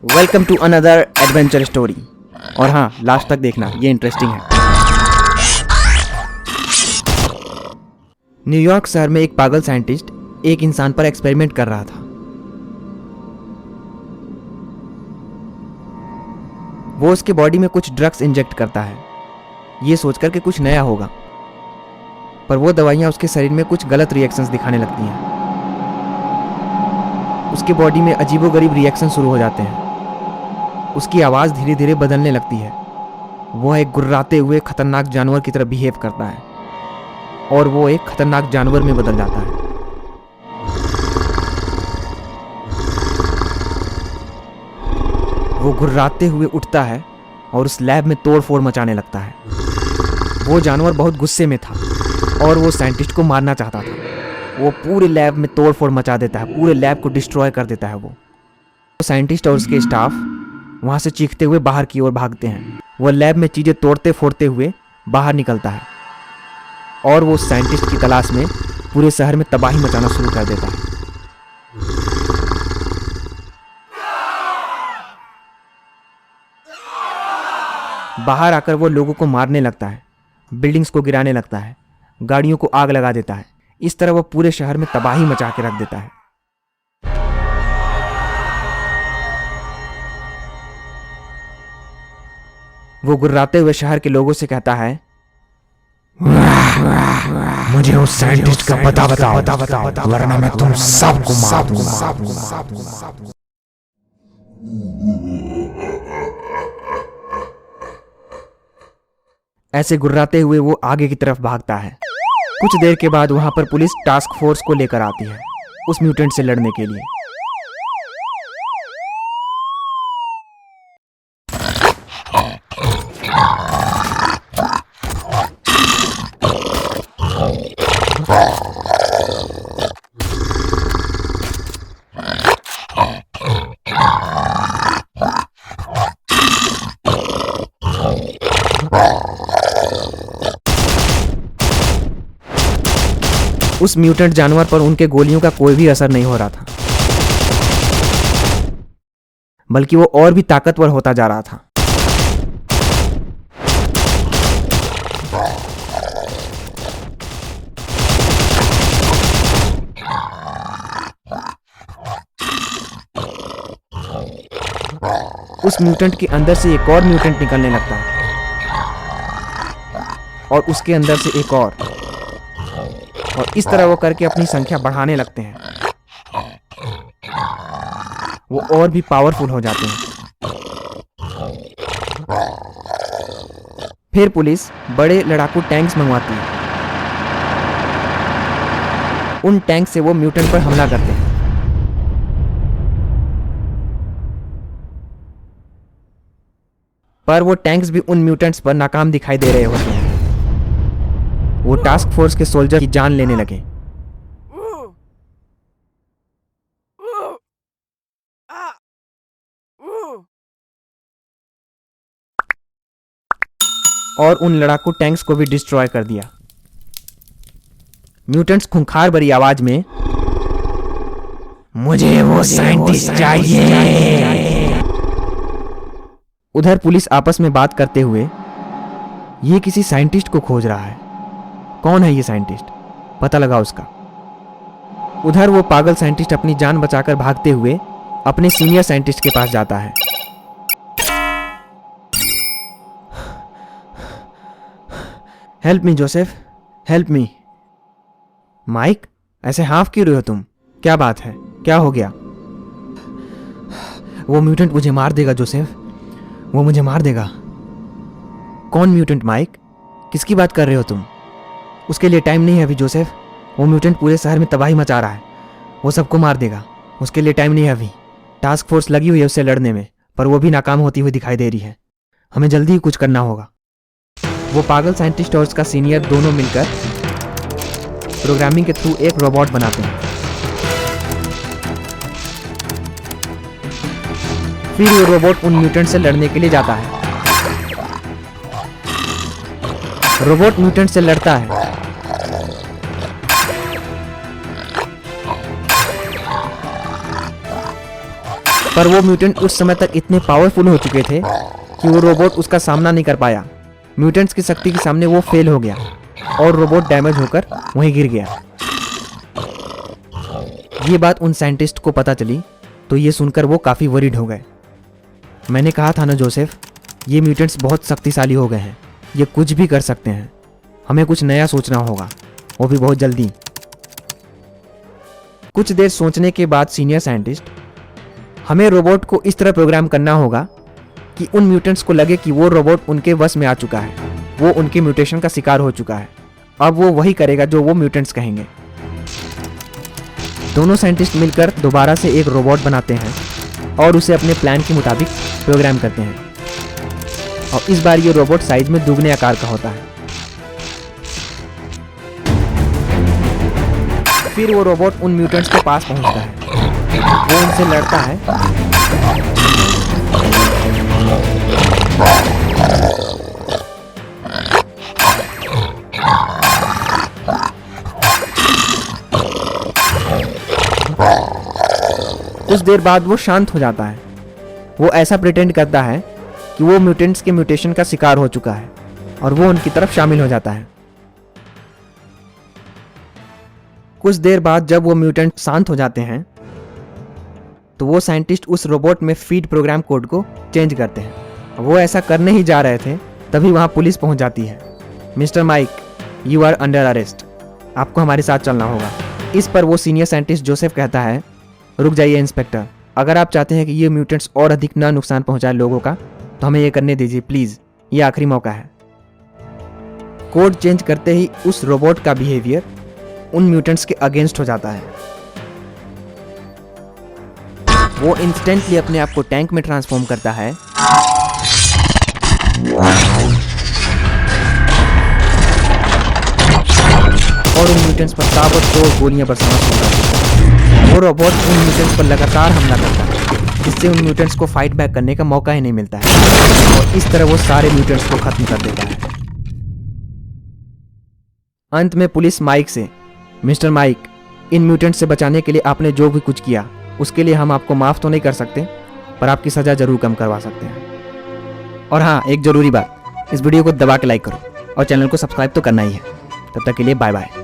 Welcome to another adventure story. और हाँ, last तक देखना, ये इंटरेस्टिंग है। न्यूयॉर्क शहर में एक पागल साइंटिस्ट एक इंसान पर एक्सपेरिमेंट कर रहा था। वो उसके बॉडी में कुछ ड्रग्स इंजेक्ट करता है, ये सोचकर कि कुछ नया होगा, पर वो दवाइयाँ उसके शरीर में कुछ गलत रिएक्शंस दिखाने लगती हैं। उसके बॉडी में अजीबोगरीब रिएक्शन शुरू हो जाते हैं। उसकी आवाज़ धीरे धीरे बदलने लगती है। वह एक गुर्राते हुए खतरनाक जानवर की तरह बिहेव करता है और वो एक खतरनाक जानवर में बदल जाता है। वो गुर्राते हुए उठता है और उस लैब में तोड़फोड़ मचाने लगता है। वो जानवर बहुत गुस्से में था और वो साइंटिस्ट को मारना चाहता था। वो पूरे लैब में तोड़फोड़ मचा देता है, पूरे लैब को डिस्ट्रॉय कर देता है। वो साइंटिस्ट और उसके स्टाफ वहाँ से चीखते हुए बाहर की ओर भागते हैं। वो लैब में चीज़ें तोड़ते फोड़ते हुए बाहर निकलता है और वो साइंटिस्ट की तलाश में पूरे शहर में तबाही मचाना शुरू कर देता है। बाहर आकर वो लोगों को मारने लगता है, बिल्डिंग्स को गिराने लगता है, गाड़ियों को आग लगा देता है। इस तरह वो पूरे शहर में तबाही मचा के रख देता है। वो गुर्राते हुए शहर के लोगों से कहता है, मुझे उस साइंटिस्ट का पता बताओ, वरना मैं तुम सबको मार दूंगा। ऐसे गुर्राते हुए वो आगे की तरफ भागता है। कुछ देर के बाद वहां पर पुलिस टास्क फोर्स को लेकर आती है उस म्यूटेंट से लड़ने के लिए। उस म्यूटेंट जानवर पर उनके गोलियों का कोई भी असर नहीं हो रहा था, बल्कि वो और भी ताकतवर होता जा रहा था। उस म्यूटेंट के अंदर से एक और म्यूटेंट निकलने लगता है और उसके अंदर से एक और इस तरह वो करके अपनी संख्या बढ़ाने लगते हैं। वो और भी पावरफुल हो जाते हैं। फिर पुलिस बड़े लड़ाकू टैंक्स मंगवाती है। उन टैंक से वो म्यूटेंट पर हमला करते हैं। पर वो टैंक्स भी उन म्यूटेंट्स पर नाकाम दिखाई दे रहे होते हैं। वो टास्क फोर्स के सोल्जर की जान लेने लगे। और उन लड़ाकू टैंक्स को भी डिस्ट्रॉय कर दिया। म्यूटेंट्स खूंखार भरी आवाज में, मुझे वो साइंटिस्ट चाहिए। उधर पुलिस आपस में बात करते हुए ये किसी साइंटिस्ट को खोज रहा है। कौन है ये साइंटिस्ट, पता लगा उसका। उधर वो पागल साइंटिस्ट अपनी जान बचाकर भागते हुए अपने सीनियर साइंटिस्ट के पास जाता है। Help me Joseph, help me. Mike, ऐसे हाफ क्यों रहे हो तुम? क्या बात है, क्या हो गया? वो म्यूटेंट मुझे मार देगा जोसेफ, वो मुझे मार देगा। कौन म्यूटेंट माइक? किसकी बात कर रहे हो तुम? उसके लिए टाइम नहीं है अभी जोसेफ। वो म्यूटेंट पूरे शहर में तबाही मचा रहा है, वो सबको मार देगा। उसके लिए टाइम नहीं है अभी। टास्क फोर्स लगी हुई है उससे लड़ने में, पर वो भी नाकाम होती हुई दिखाई दे रही है। हमें जल्दी ही कुछ करना होगा। वो पागल साइंटिस्ट और उसका सीनियर दोनों मिलकर प्रोग्रामिंग के थ्रू एक रोबोट बनाते हैं। फिर वो रोबोट उन म्यूटेंट से लड़ने के लिए जाता है। रोबोट म्यूटेंट से लड़ता है। पर वो म्यूटेंट उस समय तक इतने पावरफुल हो चुके थे कि वो रोबोट उसका सामना नहीं कर पाया। म्यूटेंट्स की शक्ति के सामने वो फेल हो गया और रोबोट डैमेज होकर वहीं गिर गया। ये बात उन साइंटिस्ट को पता चली तो ये सुनकर वो काफ़ी वरीड हो गए। मैंने कहा था ना जोसेफ, ये म्यूटेंट्स बहुत शक्तिशाली हो गए हैं, ये कुछ भी कर सकते हैं। हमें कुछ नया सोचना होगा, वो भी बहुत जल्दी। कुछ देर सोचने के बाद सीनियर साइंटिस्ट, हमें रोबोट को इस तरह प्रोग्राम करना होगा कि उन म्यूटेंट्स को लगे कि वो रोबोट उनके वश में आ चुका है, वो उनके म्यूटेशन का शिकार हो चुका है। अब वो वही करेगा जो वो म्यूटेंट्स कहेंगे। दोनों साइंटिस्ट मिलकर दोबारा से एक रोबोट बनाते हैं और उसे अपने प्लान के मुताबिक प्रोग्राम करते हैं। और इस बार ये रोबोट साइज में दुगने आकार का होता है। फिर वो रोबोट उन म्यूटेंट्स के पास पहुंचता है, वो उनसे लड़ता है कुछ देर बाद वो शांत हो जाता है। वो ऐसा प्रिटेंड करता है कि वो म्यूटेंट्स के म्यूटेशन का शिकार हो चुका है और वो उनकी तरफ शामिल हो जाता है। कुछ देर बाद जब वो म्यूटेंट शांत हो जाते हैं तो वो साइंटिस्ट उस रोबोट में फीड प्रोग्राम कोड को चेंज करते हैं। वो ऐसा करने ही जा रहे थे तभी वहाँ पुलिस पहुँच जाती है। Mister Mike, you are under arrest, आपको हमारे साथ चलना होगा। इस पर वो सीनियर साइंटिस्ट जोसेफ कहता है, रुक जाइए इंस्पेक्टर, अगर आप चाहते हैं कि ये म्यूटेंट्स और अधिक ना नुकसान पहुंचाए लोगों का तो हमें ये करने दीजिए प्लीज़, ये आखिरी मौका है। कोड चेंज करते ही उस रोबोट का बिहेवियर उन म्यूटेंट्स के अगेंस्ट हो जाता है। वो इंस्टेंटली अपने आप को टैंक में ट्रांसफॉर्म करता है और उन म्यूटेंट्स पर ताबड़तोड़ गोलियां बरसाना शुरू कर देता है। वो रोबोट उन म्यूटेंट्स पर लगातार हमला करता है, जिससे उन म्यूटेंट्स को फाइट बैक करने का मौका ही नहीं मिलता है और इस तरह वो सारे म्यूटेंट्स को खत्म कर देता है। अंत में पुलिस माइक से, मिस्टर माइक, इन म्यूटेंट्स से बचाने के लिए आपने जो भी कुछ किया उसके लिए हम आपको माफ़ तो नहीं कर सकते, पर आपकी सज़ा ज़रूर कम करवा सकते हैं। और हाँ, एक ज़रूरी बात, इस वीडियो को दबा के लाइक करो और चैनल को सब्सक्राइब तो करना ही है। तब तक के लिए बाय बाय।